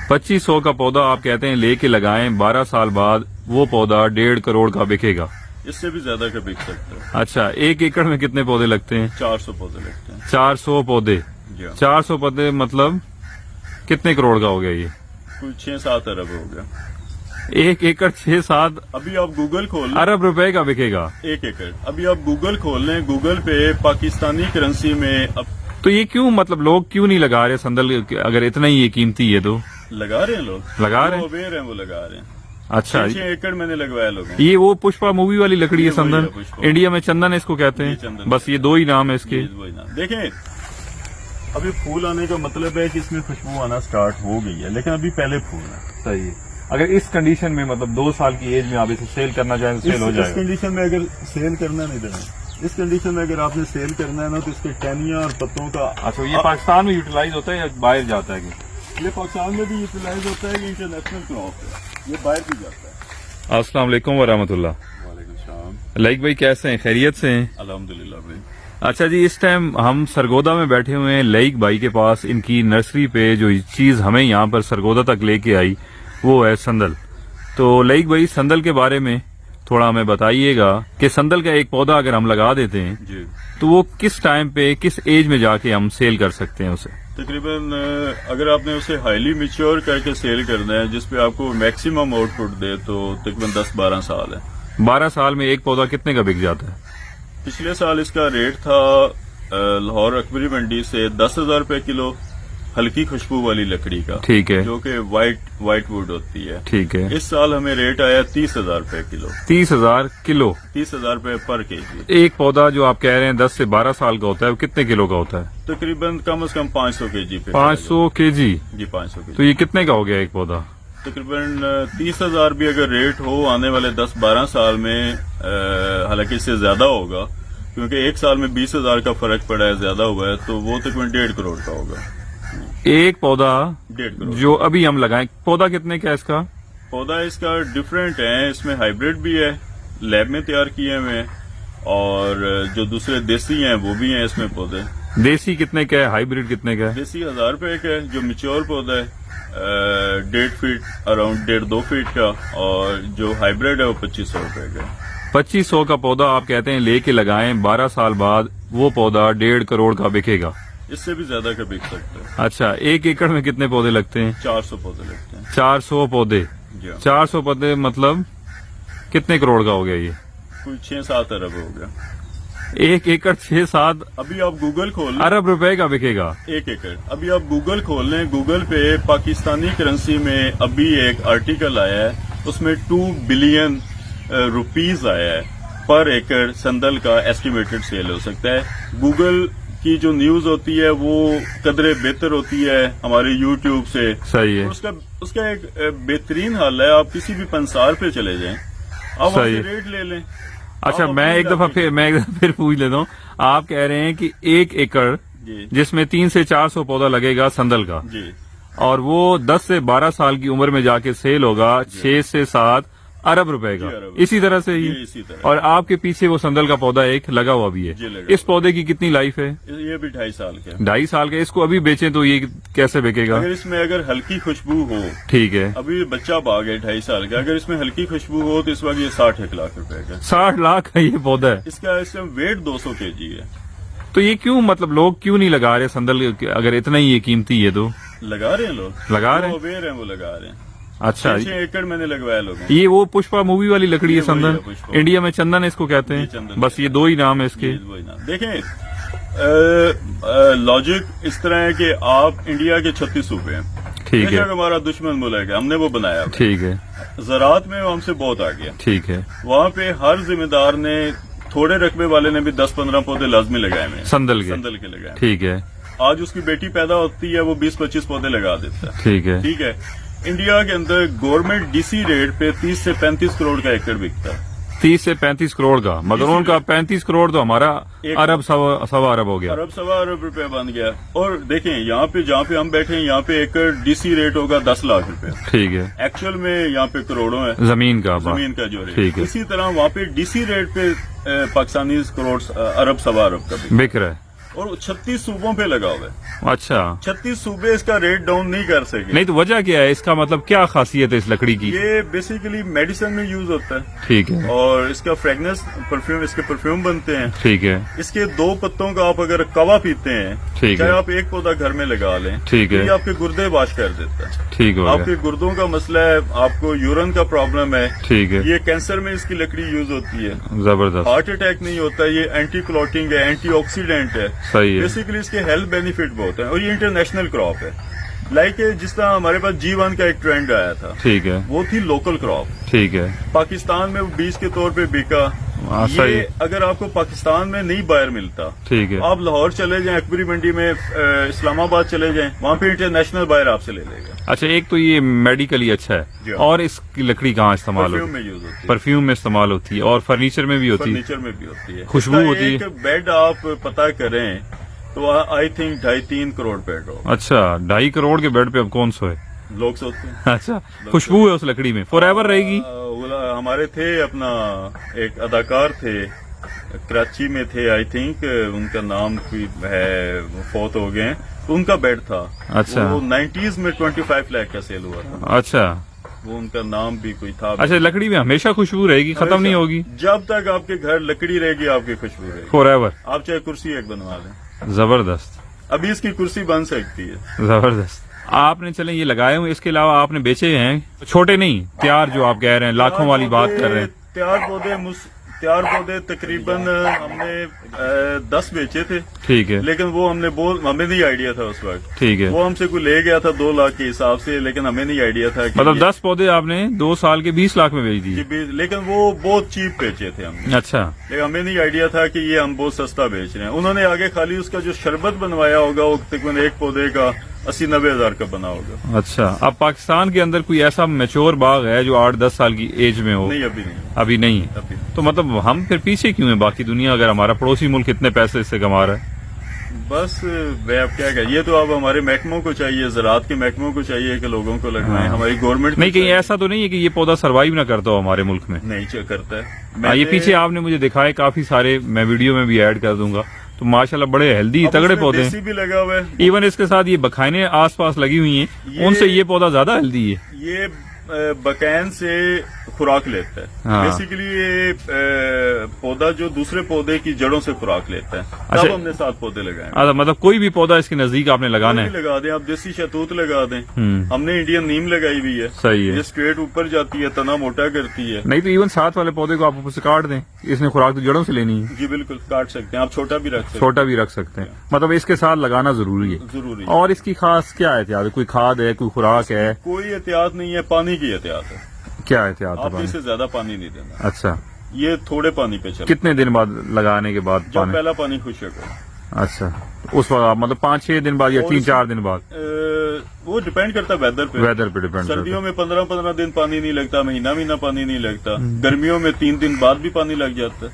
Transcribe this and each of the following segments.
2500 का पौधा आप कहते हैं लेके लगाएं, 12 साल बाद वो पौधा 1.5 करोड़ का बिकेगा। इससे भी ज्यादा का बिक सकता है। अच्छा, 1 एकड़ में कितने पौधे लगते हैं? 400 पौधे लगते हैं। 400 पौधे। जी हाँ। 400 पौधे मतलब कितने करोड़ का हो गया ये? कुल 6-7 अरब हो गया। 1 एकड़ 6-7 अभी आप गूगल खोल लें, अरब रुपए का बिकेगा 1 एकड़। अभी आप गूगल खोल लें, गूगल पे पाकिस्तानी करेंसी में अब तो ये क्यों, मतलब लोग क्यों नहीं लगा रहे संदल? अगर इतना ही ये कीमती है तो लगा रहे हैं लोग, लगा रहे हैं। अवेयर हैं, वो लगा रहे हैं। अच्छा, 6 एकड़ मैंने लगवाया लोगों ने। ये वो पुष्पा मूवी वाली लकड़ी है ये वही संदल? है पुष्पा। इंडिया में चंदन इसको कहते ये हैं, चंदन। बस ये 2 ही नाम है इसके। वही ना। देखें, अभी फूल आने का मतलब है कि इसमें खुशबू आना स्टार्ट हो गई है, लेकिन अभी पहले फूल है। सही है। अगर इस कंडीशन में, मतलब 2 साल की एज में आप इसे सेल करना चाहें तो सेल हो इस जाएगा। कंडीशन में अगर सेल करना नहीं देना, इस कंडीशन में अगर आपने सेल करना है ना, तो इसके टहनियां और पत्तों का अच्छा, ये पाकिस्तान में यूटिलाइज होता है या बाहर जाता है? ये पाकिस्तान में भी यूटिलाइज होता है कि इंटरनेशनल क्रॉप है, ये बाहर भी जाता है। अस्सलाम वालेकुम वरहमतुल्लाह। वालेकुम सलाम। लाइक भाई कैसे हैं? खैरियत से हैं? अल्हम्दुलिल्लाह भाई। अच्छा जी, इस टाइम हम सरगोदा में बैठे हुए हैं लाइक भाई के पास। इनकी नर्सरी पे जो चीज हमें यहाँ पर सरगोदा तक लेके आई वो है संदल। तो लाइक भाई, संदल के बारे में थोड़ा हमें बताइएगा कि संदल का एक पौधा अगर हम लगा देते हैं जी, तो वो किस टाइम पे, किस एज में जाके हम सेल कर सकते हैं उसे? तकरीबन अगर आपने उसे हाईली मैच्योर करके सेल करना है, जिसपे आपको मैक्सिमम आउटपुट दे, तो तकरीबन 10-12 साल है। 12 साल में एक पौधा कितने का बिक जाता है? पिछले साल इसका रेट था लाहौर अकबरी मंडी से 10,000 रुपए किलो, हल्की खुशबू वाली लकड़ी का, ठीक है, जो कि वाइट वुड होती है। ठीक है। इस साल हमें रेट आया 30,000 रुपए किलो। 30,000 किलो? 30,000 रुपए पर केजी। एक पौधा जो आप कह रहे हैं 10 से 12 साल का होता है, वो कितने किलो का होता है? तकरीबन कम से कम 500 केजी पे। 500 केजी? जी, 500 तो केजी। ये कितने का हो गया एक पौधा? तकरीबन 30,000 भी अगर रेट हो आने वाले 10-12 साल में, हालांकि इससे ज्यादा होगा क्योंकि एक साल में 20,000 का फर्क पड़ा है, ज्यादा हुआ है, तो वो तकरीबन 1.5 करोड़ का होगा। एक पौधा 1.5 करोड़। जो अभी हम लगाएं, पौधा कितने का है इसका? पौधा इसका डिफरेंट है, इसमें हाइब्रिड भी है, लैब में तैयार किए हुए हैं, और जो दूसरे देसी हैं वो भी हैं इसमें पौधे। देसी कितने का है, हाइब्रिड कितने का है? देसी 1,000 रुपए का है, जो मैच्योर पौधा है 1.5 फीट, अराउंड 1.5-2 फीट का, और जो हाइब्रिड है वो 2,500 रुपए का है। 2500 का पौधा आप कहते हैं लेके लगाएं, 12 साल बाद वो पौधा 1.5 करोड़ का बिकेगा। इससे भी ज्यादा का बिक सकता है। अच्छा, 1 एकड़ में कितने पौधे लगते हैं? 400 पौधे लगते हैं। 400 पौधे। जी हाँ। 400 पौधे मतलब कितने करोड़ का हो गया ये? कुल 6-7 अरब हो गया। 1 एकड़ 6-7 अभी आप गूगल खोल लें, अरब रुपए का बिकेगा 1 एकड़। अभी आप गूगल खोल लें, गूगल पे पाकिस्तानी करेंसी में अभी एक आर्टिकल आया है, उसमें 2 बिलियन रुपीज आया है पर एकड़ संदल का एस्टिमेटेड सेल हो सकता है। गूगल की जो न्यूज होती है वो कदरे बेहतर होती है हमारे यूट्यूब से। सही है, उसका एक बेहतरीन हल है, आप किसी भी पंसार पे चले जाएं, आप वहाँ से रेट ले लें। अच्छा, आप मैं अपनी एक दफा फिर पूछ लेता हूँ। आप कह रहे हैं कि 1 एकड़ जी जिसमें 300 से 400 पौधा लगेगा संदल का, जी, और वो 10 से 12 साल की उम्र में जाके सेल होगा 6 से 7 अरब रुपए का। जी, अरब। इसी तरह से ही। इसी तरह। और आपके पीछे वो संदल का पौधा एक लगा हुआ भी जी, है। लगा इस पौधे की कितनी लाइफ है? ये भी 2.5 साल का है। 2.5 साल का। इसको अभी बेचें तो ये कैसे बिकेगा? अगर इसमें अगर हल्की खुशबू हो, ठीक है, अभी बच्चा बाग है 2.5 साल का, अगर इसमें हल्की खुशबू हो तो इस वक्त ये 60 लाख रुपए का। 60 लाख का ये पौधा है। इसका इसमें वेट 200 केजी है। तो ये क्यों, मतलब लोग क्यों नहीं लगा रहे संदल? अगर इतना ही ये कीमती है तो लगा रहे हैं लोग, लगा रहे हैं। अवेयर हैं, वो लगा रहे हैं। अच्छा, 6 एकड़ मैंने लगवाया लोगों ने। ये वो पुष्पा मूवी वाली लकड़ी है ये वही है, संदल? पुष्पा। इंडिया में चंदन इसको कहते ये हैं, चंदन बस ये 2 ही नाम है इसके। वही ना। देखें, लॉजिक इस तरह है कि आप इंडिया के 36 सूबे हैं, ठीक है, बेशक हमारा दुश्मन मुल्क है, हमने वो बनाया हुआ है। ठीक है, ज़राअत में वो हमसे बहुत आ गया। ठीक है। वहाँ पे हर जिम्मेदार ने, थोड़े रकबे वाले ने भी 10-15 पौधे लाजमी लगाए हुए हैं, संदल संदल के लगाए। ठीक है, आज उसकी बेटी पैदा होती है, वो 20-25 पौधे लगा देता है। ठीक है। ठीक है। इंडिया के अंदर गवर्नमेंट डीसी रेट पे 30 से 35 करोड़ का एकड़ बिकता है। 30 से 35 करोड़ का, मगर उनका 35 करोड़ तो हमारा अरब सवा अरब हो गया। अरब सवा अरब रुपए बन गया। और देखें, यहाँ पे जहाँ पे हम बैठे हैं, यहाँ पे एकड़ डीसी रेट होगा 10 लाख रुपए। ठीक है, एक्चुअल में यहाँ पे करोड़ों है जमीन का जमीन का जो ठीक रेट। है। इसी तरह वहाँ पे डीसी रेट पे पाकिस्तानी करोड़, अरब सवा अरब का बिक रहा है। और 36 सूबों पे लगा हुआ है। अच्छा, 36 सूबे इसका रेट डाउन नहीं कर सके। नहीं तो वजह क्या है इसका, मतलब क्या खासियत है इस लकड़ी की? ये बेसिकली मेडिसिन में यूज होता है ठीक है, और इसका फ्रेगनेंस परफ्यूम, इसके परफ्यूम बनते हैं। ठीक है, इसके 2 पत्तों का आप अगर कवा पीते हैं, ठीक चाहे है, आप एक पौधा घर में लगा लें, ठीक है, ये आपके गुर्दे वाश कर देता है। ठीक हो गया, आपके गुर्दों का मसला है, आपको यूरिन का प्रॉब्लम है, ठीक है, ये कैंसर में इसकी लकड़ी यूज होती है। जबरदस्त, हार्ट अटैक नहीं होता, ये एंटी क्लॉटिंग है, एंटी ऑक्सीडेंट है। सही है, बेसिकली इसके हेल्थ बेनिफिट बहुत है और ये इंटरनेशनल क्रॉप है। लाइक जिस तरह हमारे पास G1 का एक ट्रेंड आया था, ठीक है, वो थी लोकल क्रॉप। ठीक है, पाकिस्तान में वो बीज के तौर पे बिका। हाँ, सही ये है, अगर आपको पाकिस्तान में नहीं बायर मिलता, ठीक है, आप लाहौर चले जाएं, अकबरी मंडी में, इस्लामाबाद चले जाएं, वहाँ पे इंटरनेशनल बायर आपसे ले लेगा। अच्छा, एक तो ये मेडिकली अच्छा जी है, हाँ। और इसकी लकड़ी कहाँ इस्तेमाल परफ्यूम होती में यूज होती है? है, परफ्यूम में इस्तेमाल होती है और फर्नीचर में भी होती है, फर्नीचर में भी होती है, खुशबू इसका होती है। एक बेड आप पता करें तो आई थिंक 2.5-3 करोड़ बेड हो। अच्छा, 2.5 करोड़ के बेड पे अब कौन सोए? लोग सोचते हैं अच्छा, खुशबू है उस लकड़ी में, फॉर एवर रहेगी? हमारे थे अपना एक अदाकार थे, कराची में थे, आई थिंक उनका नाम कोई है, फौत हो गए हैं, तो उनका बेड था। अच्छा। वो 90s में 25 लाख का सेल हुआ था। अच्छा, वो उनका नाम भी कोई था। अच्छा, लकड़ी में हमेशा खुशबू रहेगी, खत्म नहीं होगी? जब तक आपके घर लकड़ी रहेगी आपकी खुशबू रहेगी। For ever? आप चाहे कुर्सी एक बनवा लें, जबरदस्त, अभी इसकी कुर्सी बन सकती है। जबरदस्त। आपने चले ये लगाए हुए, इसके अलावा आपने बेचे हैं छोटे नहीं, तैयार जो आप कह रहे हैं, लाखों वाली बात कर रहे हैं? तैयार पौधे तकरीबन हमने 10 बेचे थे, ठीक है, लेकिन वो हमें नहीं आइडिया था उस वक्त। ठीक है, वो हमसे कोई ले गया था 2 लाख के हिसाब से, लेकिन हमें नहीं आइडिया था कि मतलब 10 पौधे आपने 2 साल के 20 लाख में बेच दिए? लेकिन वो बहुत चीप बेचे थे हमने। अच्छा, लेकिन हमें नहीं आइडिया था कि ये हम बहुत सस्ता बेच रहे हैं। उन्होंने आगे खाली उसका जो शरबत बनवाया होगा वो तकरीबन एक पौधे का 80-90 हजार का बना होगा। अच्छा, अब पाकिस्तान के अंदर कोई ऐसा मैच्योर बाग है जो 8-10 साल की एज में हो? नहीं, अभी नहीं, अभी नहीं है। अभी नहीं। तो मतलब हम फिर पीछे क्यों हैं बाकी दुनिया, अगर हमारा पड़ोसी मुल्क इतने पैसे इससे कमा रहा है? बस मैं अब क्या कह, ये तो अब हमारे महकमों को चाहिए, ज़राअत के महकमों को चाहिए कि लोगों को लगवाएं। हमारी गवर्नमेंट नहीं, कहीं ऐसा तो नहीं है कि ये पौधा सरवाइव ना करता हो हमारे मुल्क में? नहीं करता है। ये पीछे आपने मुझे दिखाए काफी सारे, मैं वीडियो में भी ऐड कर दूंगा, तो माशाल्लाह बड़े हेल्दी तगड़े पौधे हैं। भी लगा हुआ है। इवन इसके साथ ये बखाने आसपास लगी हुई हैं, उनसे ये पौधा ज्यादा हेल्दी है। ये बकैन से खुराक लेता है। हाँ। बेसिकली ये पौधा जो दूसरे पौधे की जड़ों से खुराक लेता है। अच्छा। तब हमने 7 पौधे लगाए। अच्छा, मतलब कोई भी पौधा इसके नजदीक आपने लगाना कोई भी है? लगा दें आप, देसी शहतूत लगा दें। हम्म, हमने इंडियन नीम लगाई हुई है। सही है। ये स्ट्रेट ऊपर जाती है, तना मोटा करती है। नहीं तो इवन साथ वाले पौधे को आप ऊपर से काट दें, इसने खुराक तो जड़ों से लेनी है। जी बिल्कुल, काट सकते हैं आप, छोटा भी रख सकते हैं। छोटा भी रख सकते हैं, मतलब इसके साथ लगाना जरूरी है। जरूरी है। और इसकी खास क्या एहतियात है? कोई खाद है, कोई खुराक है? कोई एहतियात नहीं है, पानी की एहतियात है। क्या एहतियात है? आपने पानी? इससे ज्यादा पानी नहीं देना। अच्छा, ये थोड़े पानी पे चले। कितने दिन बाद लगाने के बाद जब पानी? पहला पानी खुशक हो। अच्छा, उस वक्त आप मतलब 5-6 दिन बाद या और 3-4 दिन बाद? वो डिपेंड करता है वेदर पे। वेदर पे डिपेंड करता सर्दियों में 15-15 दिन पानी नहीं लगता, महीना पानी नहीं लगता। गर्मियों में 3 दिन बाद भी पानी लग जाता है।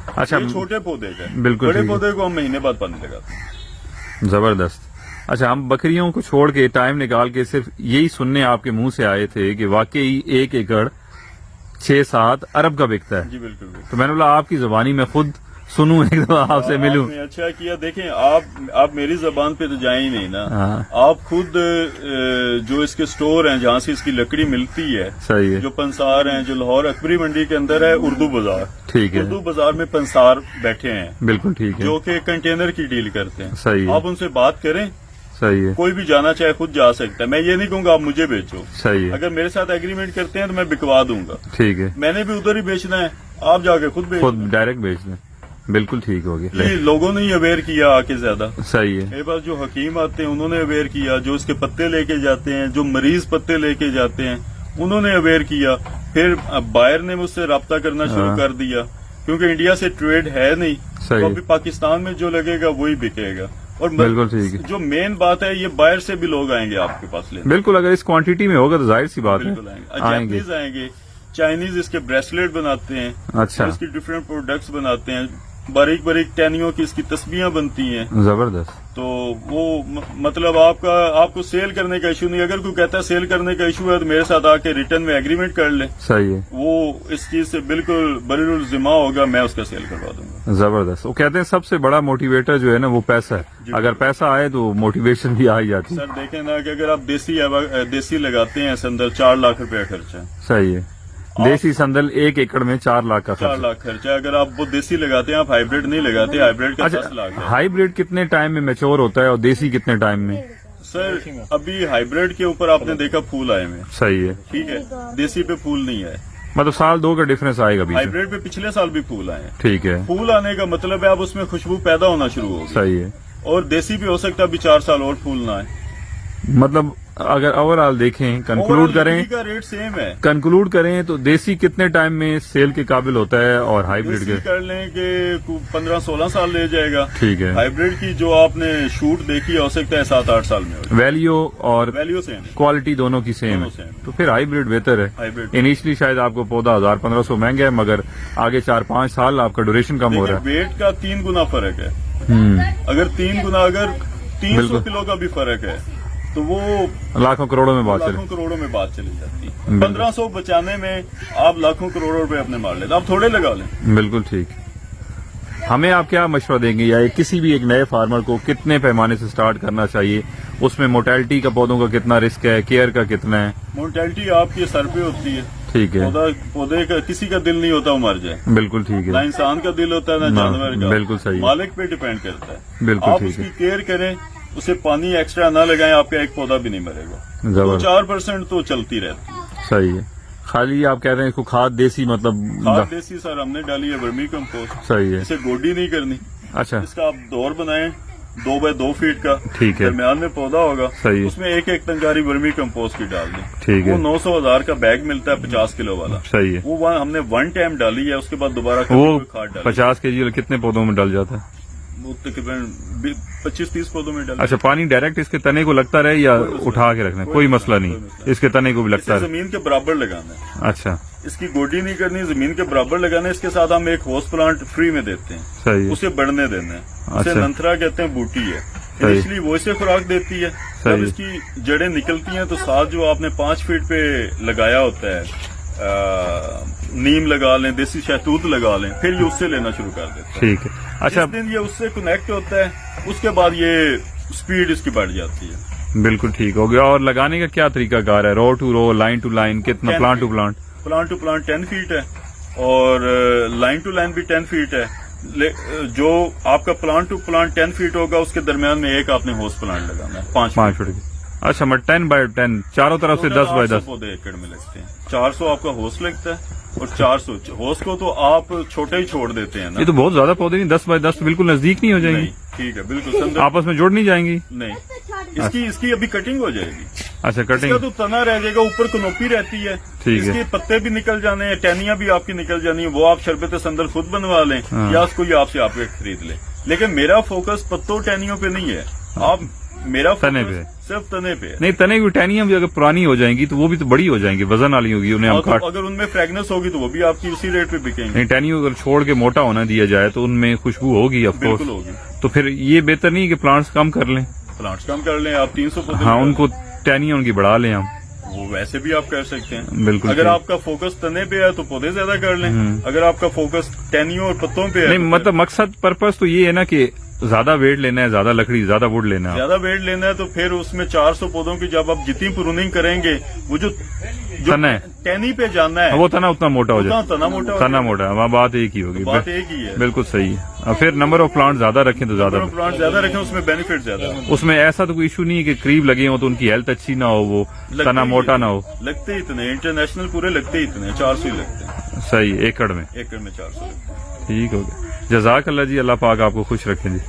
है। अच्छा, ये छोटे पौधे का है। बिल्कुल बड़े ठीक है। पौधे को हम महीने बाद पानी लगाते हैं। जबरदस्त। अच्छा, हम बकरियों को छोड़ के टाइम निकाल के सिर्फ यही सुनने आपके मुंह से आए थे कि वाकई 1 एकड़ 6-7 अरब का बिकता है। जी बिल्कुल बिल्कुल। तो मैंने बोला आपकी जुबानी में खुद सुनूं, एक दफा आपसे मिलूं। आपने अच्छा किया। देखें, आप मेरी जबान पे तो जाए ही नहीं ना। हाँ, आप खुद जो इसके स्टोर हैं जहाँ से इसकी लकड़ी मिलती है, सही है, जो पंसार हैं, जो लाहौर अकबरी मंडी के अंदर है उर्दू बाजार। ठीक है, उर्दू बाजार में पंसार बैठे हैं बिल्कुल ठीक है, जो कि कंटेनर की डील करते हैं। सही है, आप उनसे बात करें, सही है, कोई भी जाना चाहे खुद जा सकता है। मैं ये नहीं कहूंगा आप मुझे बेचो। सही है, अगर मेरे साथ एग्रीमेंट करते हैं तो मैं बिकवा दूंगा। ठीक है, मैंने भी उधर ही बेचना है, आप जाके खुद बेच खुद डायरेक्ट बेच दें, बिल्कुल ठीक हो गया। ये लोगों ने ही अवेयर किया आके ज्यादा। सही है, मेरे पास जो हकीम आते हैं उन्होंने अवेयर किया, जो इसके पत्ते लेके जाते हैं, जो मरीज पत्ते लेके जाते हैं उन्होंने अवेयर किया। फिर बायर ने मुझसे राब्ता करना शुरू हाँ। कर दिया, क्योंकि इंडिया से ट्रेड है नहीं। सही तो है, अभी पाकिस्तान में जो लगेगा वही बिकेगा। और बिल्कुल ठीक है, जो मेन बात है, ये बाहर से भी लोग आएंगे आपके पास लेने। बिल्कुल, अगर इस क्वांटिटी में होगा तो जाहिर सी बात है बिल्कुल आएंगे। आएंगे। जापानीज आएंगे, चाइनीज इसके ब्रेसलेट बनाते हैं, अच्छा, इसकी डिफरेंट प्रोडक्ट्स बनाते हैं, बारीक बारीक टहनियों की इसकी तस्बीहां बनती हैं। जबरदस्त, तो वो मतलब आपको सेल करने का इशू नहीं। अगर कोई कहता है सेल करने का इशू है तो मेरे साथ आके रिटर्न में एग्रीमेंट कर ले। सही है, वो इस चीज से बिल्कुल बरीउल जिम्मा होगा, मैं उसका सेल करवा दूंगा। जबरदस्त। वो कहते हैं सबसे बड़ा मोटिवेटर जो है ना वो पैसा है, अगर पैसा आए तो मोटिवेशन भी आ ही जाती है। सर देखें ना कि अगर आप देसी लगाते हैं संदल 4 लाख रुपया खर्चा है। सही है, देसी संदल 1 एकड़ में 4 लाख का 4 खर्चा। लाख खर्चा है। अगर आप वो देसी लगाते हैं, आप हाइब्रिड नहीं लगाते, हाइब्रिड का 10 लाख अच्छा, है। हाइब्रिड कितने टाइम में मैच्योर होता है और देसी कितने टाइम में? सर अभी हाइब्रिड के ऊपर आपने देखा फूल आए हुए, सही है, ठीक है, देसी पे फूल नहीं आए। मतलब साल 2 का डिफरेंस आएगा बीच में। हाइब्रिड पे पिछले साल भी फूल आए हैं। ठीक है, फूल आने का मतलब है अब उसमें खुशबू पैदा होना शुरू होगी। सही है। और देसी भी हो सकता है अभी 4 साल और फूल ना आए। मतलब अगर ओवरऑल देखें, कंक्लूड Overall करें, लकड़ी का रेट सेम है। कंक्लूड करें तो देसी कितने टाइम में सेल के काबिल होता है और हाइब्रिड देसी के? कर लें कि 15-16 साल ले जाएगा। ठीक है। हाइब्रिड की जो आपने शूट देखी हो सकता है 7-8 साल में हो। वैल्यू और वैल्यू सेम है। क्वालिटी दोनों की सेम दोनों है, same। तो फिर हाइब्रिड बेहतर है। हाइब्रिड इनिशियली शायद आपको पौधा 1000-1500 महंगा है, मगर आगे 4-5 साल आपका ड्यूरेशन कम हो रहा है। वेट का 3 गुना फर्क है। अगर 3 गुना, अगर 300 बिल्कुल। किलो का भी फर्क है तो वो लाखों करोड़ों में बात चले। लाखों करोड़ों में बात चली जाती है। बिल्कुल। 1500 बचाने में आप लाखों करोड़ों रुपए अपने मार लेते, आप थोड़े लगा लें। बिल्कुल ठीक। हमें आप क्या मशवरा देंगे, या किसी भी एक नए फार्मर को कितने पैमाने से स्टार्ट करना चाहिए? उसमें मोर्टेलिटी का पौधों का कितना रिस्क है, केयर का कितना है? मोर्टेलिटी आपके सर पे होती है। ठीक है, पौधे का किसी का दिल नहीं होता वो मर जाए। बिल्कुल ठीक ना है, इंसान का दिल होता है ना ना, जानवर का। बिल्कुल सही है। मालिक पे डिपेंड करता है। बिल्कुल आप ठीक उसकी है, केयर करें, उसे पानी एक्स्ट्रा ना लगाएं, आपका एक पौधा भी नहीं मरेगा। जबरदस्त, 4% तो चलती रहती है। सही है। खाली आप कह रहे हैं इसको खाद देसी, मतलब खाद देसी सर हमने डाली है, वर्मी कंपोस्ट। सही है। इसे गोडी नहीं करनी। अच्छा, इसका आप दौर बनाएं 2 बाय 2 फीट का, ठीक है, दरमियान में पौधा होगा, सही है। उसमें एक तंगारी वर्मी कंपोस्ट की डाल दें। ठीक है, वो 900,000 का बैग मिलता है 50 किलो वाला। सही है। वो हमने 1 टाइम डाली है, उसके बाद दोबारा कभी वो कोई खाद डाली। 50 kg कितने पौधों में डल जाता है? वो तकरीबन 25-30 पौधों में डाली। अच्छा, पानी डायरेक्ट इसके तने को लगता रहे या उठा के रखना है? कोई मसला नहीं, इसके तने को भी लगता इसे रहे। जमीन के बराबर लगाना है। अच्छा, इसकी गोडी नहीं करनी, जमीन के बराबर लगाना है। इसके साथ हम एक होस्ट प्लांट फ्री में देते हैं, सही है, उसे बढ़ने देना है। उसे अच्छा। नंथरा कहते हैं, बूटी है। सही। इसलिए वो इसे खुराक देती है। सही। जब इसकी जड़ें निकलती हैं तो साथ जो आपने 5 फीट पे लगाया होता है, नीम लगा लें, देसी शहतूत लगा लें, फिर ये उससे लेना शुरू कर देते हैं। ठीक है। अच्छा, जिस दिन ये उससे कनेक्ट होता है, उसके बाद ये स्पीड इसकी बढ़ जाती है। बिल्कुल ठीक हो गया। और लगाने का क्या तरीका कार है? Row to row, line to line, कितना? 10 plant to plant? Plant to plant 10 feet है और लाइन टू लाइन भी 10 फीट है। जो आपका प्लांट टू प्लांट 10 फीट होगा, उसके दरमियान में एक आपने होस्ट प्लांट लगाना है 5 फीट की। अच्छा, मैं 10 बाय 10 चारों तरफ से 10 बाय 10 पौधे एकड़ में लगते हैं। 400 आपका होस्ट लगता है और 400 होस्ट को तो आप छोटे ही छोड़ देते हैं ना। ये तो बहुत ज्यादा पौधे नहीं, 10 बाय 10 तो बिल्कुल नजदीक नहीं हो जाएंगे? नहीं, ठीक है, बिल्कुल संदर्भ आपस में जोड़ नहीं जाएंगी? नहीं। इसकी अभी कटिंग हो जाएगी। अच्छा, इसका कटिंग, तो तना रह जाएगा, ऊपर कनोपी रहती है। ठीक है। इसके पत्ते भी निकल जाने हैं, टहनियां भी आपकी निकल जानी है। वो आप शरबत संदल खुद बनवा लें हाँ। या उसको आपसे आप खरीद लें। लेकिन मेरा फोकस पत्तों टहनियों पे नहीं है। आप मेरा तने फोकस पे। सिर्फ तने पे है। नहीं, तने की टहनियां भी अगर पुरानी हो जाएंगी तो वो भी तो बड़ी हो जाएंगी, वजन वाली होगी, उन्हें हम हाँ, काट। तो अगर उनमें फ्रेगनेंस होगी तो वो भी आपकी उसी रेट पे बिकेंगे। नहीं, टहनियों अगर छोड़ के मोटा होना दिया जाए तो उनमें खुशबू होगी ऑफकोर्स। बिल्कुल होगी। तो फिर ये बेहतर नहीं है कि प्लांट्स कम कर लें? प्लांट्स कम कर लें आप, 300 पौधे हाँ, लगा उनको टहनियां उनकी बढ़ा लें हम। वो वैसे भी आप कर सकते हैं। बिल्कुल अगर ठीक। आपका फोकस तने पे है तो पौधे ज्यादा कर लें। अगर आपका फोकस टहनियों और पत्तों पे है नहीं, तो मतलब मकसद पर्पस तो ये है ना कि ज्यादा वेट लेना है, ज्यादा लकड़ी, ज्यादा वुड लेना है। ज्यादा वेट लेना है तो फिर उसमें 400 पौधों की जब आप जितनी प्रूनिंग करेंगे, वो जो तना है, टहनी पे जाना है वो तना उतना मोटा हो उतना जाए, तना मोटा हो तना जाएगा। मोटा है, वहाँ बात एक ही होगी। बात एक ही है। बिल्कुल सही है। और फिर नंबर ऑफ प्लांट ज्यादा रखें तो ज्यादा, प्लांट ज्यादा रखें, उसमें बेनिफिट ज्यादा है। उसमें ऐसा तो कोई इशू नहीं है कि करीब लगे हो तो उनकी हेल्थ अच्छी ना हो, वो तना मोटा ना हो। लगते ही इतने इंटरनेशनल पूरे लगते ही इतने 400 ही लगते हैं सही, एकड़ में? एकड़ में 400 लगते हैं। ठीक हो गया। जज़ाक अल्लाह जी, अल्लाह पाक आपको खुश रखें जी।